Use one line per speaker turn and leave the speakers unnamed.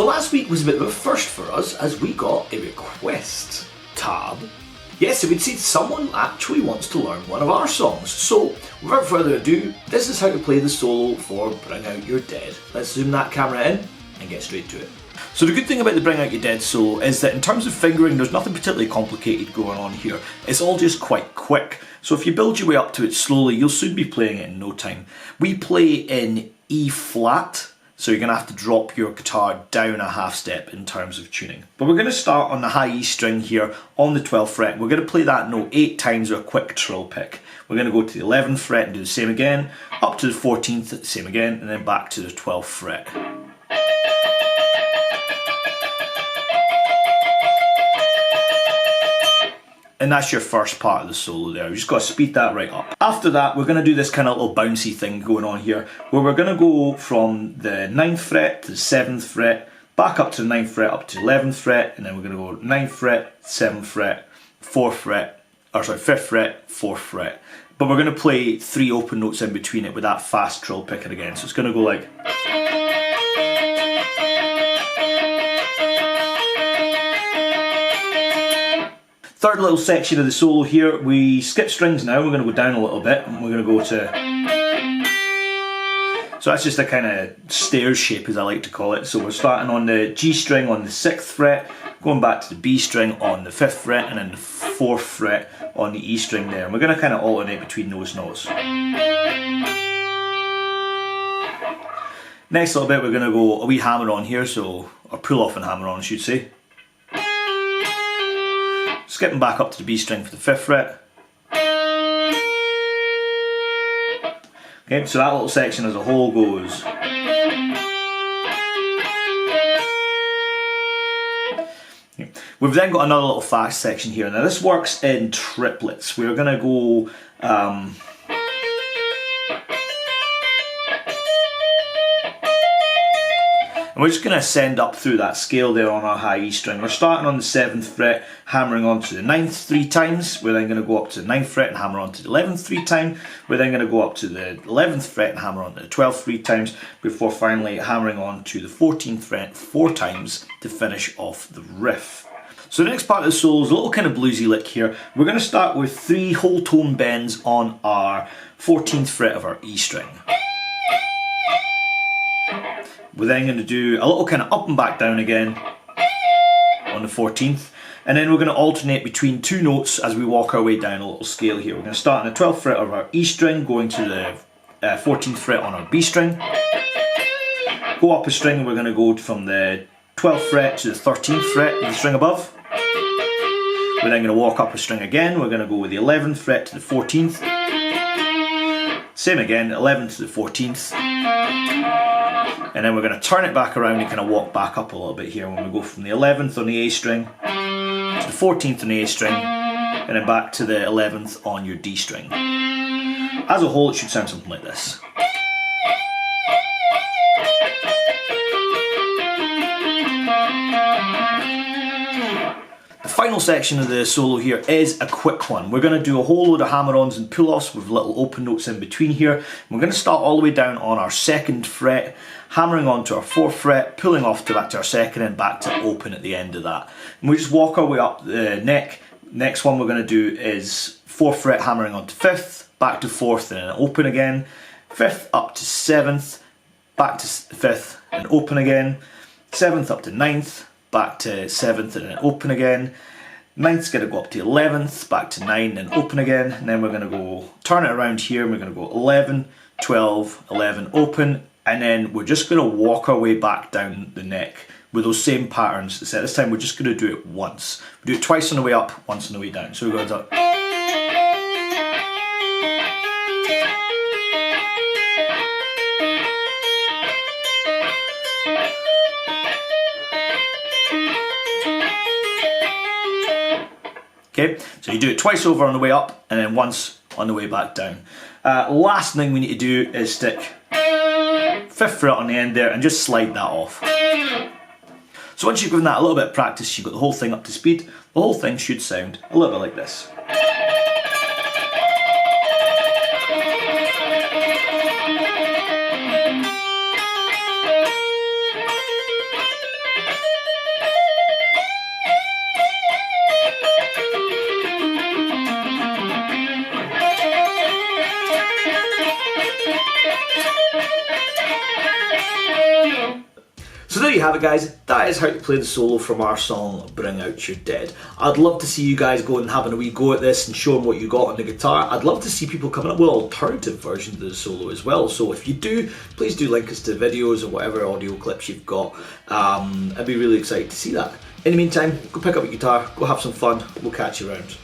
So last week was a bit of a first for us as we got a request tab. Yes, it would see someone actually wants to learn one of our songs. So without further ado, this is how to play the solo for Bring Out Your Dead. Let's zoom that camera in and get straight to it. So the good thing about the Bring Out Your Dead solo is that in terms of fingering, there's nothing particularly complicated going on here. It's all just quite quick. So if you build your way up to it slowly, you'll soon be playing it in no time. We play in E flat. So you're going to have to drop your guitar down a half step in terms of tuning. But we're going to start on the high E string here on the 12th fret. We're going to play that note 8 times with a quick trill pick. We're going to go to the 11th fret and do the same again, up to the 14th, same again, and then back to the 12th fret. And that's your first part of the solo there. You just got to speed that right up. After that, we're going to do this kind of little bouncy thing going on here, where we're going to go from the 9th fret to the 7th fret, back up to the 9th fret, up to the 11th fret, and then we're going to go 9th fret, 7th fret, 4th fret, 5th fret, 4th fret. But we're going to play 3 open notes in between it with that fast trill picking again. So it's going to go like... Third little section of the solo here, we skip strings now, we're going to go down a little bit, and we're going to go to... So that's just a kind of stairs shape, as I like to call it. So we're starting on the G string on the 6th fret, going back to the B string on the 5th fret, and then the 4th fret on the E string there. And we're going to kind of alternate between those notes. Next little bit, we're going to go a wee hammer on here, so, or pull off and hammer on, I should say. Skipping back up to the B string for the 5th fret. Okay, so that little section as a whole goes. Okay. We've then got another little fast section here. Now this works in triplets. We're going to go... And we're just going to ascend up through that scale there on our high E string. We're starting on the 7th fret, hammering onto the 9th 3 times. We're then going to go up to the 9th fret and hammer onto the 11th 3 times. We're then going to go up to the 11th fret and hammer onto the 12th 3 times before finally hammering on to the 14th fret 4 times to finish off the riff. So the next part of the solo is a little kind of bluesy lick here. We're going to start with 3 whole tone bends on our 14th fret of our E string. We're then going to do a little kind of up and back down again on the 14th, and then we're going to alternate between 2 notes as we walk our way down a little scale here. We're going to start on the 12th fret of our E string, going to the 14th fret on our B string, go up a string, and we're going to go from the 12th fret to the 13th fret of the string above. We're then going to walk up a string again, we're going to go with the 11th fret to the 14th, same again, 11th to the 14th. And then we're going to turn it back around and kind of walk back up a little bit here when we go from the 11th on the A string to the 14th on the A string and then back to the 11th on your D string. As a whole, it should sound something like this. The final section of the solo here is a quick one. We're going to do a whole load of hammer-ons and pull-offs with little open notes in between here. We're going to start all the way down on our 2nd fret, hammering on to our 4th fret, pulling off to back to our 2nd and back to open at the end of that. And we just walk our way up the neck. Next one we're going to do is 4th fret hammering on to 5th, back to 4th and then open again, 5th up to 7th, back to 5th and open again, 7th up to 9th, back to 7th and then open again. 9th's going to go up to 11th, back to 9 and open again. And then we're going to go turn it around here and we're going to go 11, 12, 11, open. And then we're just going to walk our way back down the neck with those same patterns. So this time we're just going to do it once. We do it twice on the way up, once on the way down. So we're going to... Okay, so you do it twice over on the way up and then once on the way back down. Last thing we need to do is stick 5th fret on the end there and just slide that off. So once you've given that a little bit of practice, you've got the whole thing up to speed, the whole thing should sound a little bit like this. So there you have it, guys. That is how to play the solo from our song Bring Out Your Dead. I'd love to see you guys going and having a wee go at this and showing what you got on the guitar. I'd love to see people coming up with alternative versions of the solo as well. So if you do, please do link us to videos or whatever audio clips you've got. I'd be really excited to see that. In the meantime, go pick up a guitar, go have some fun. We'll catch you around.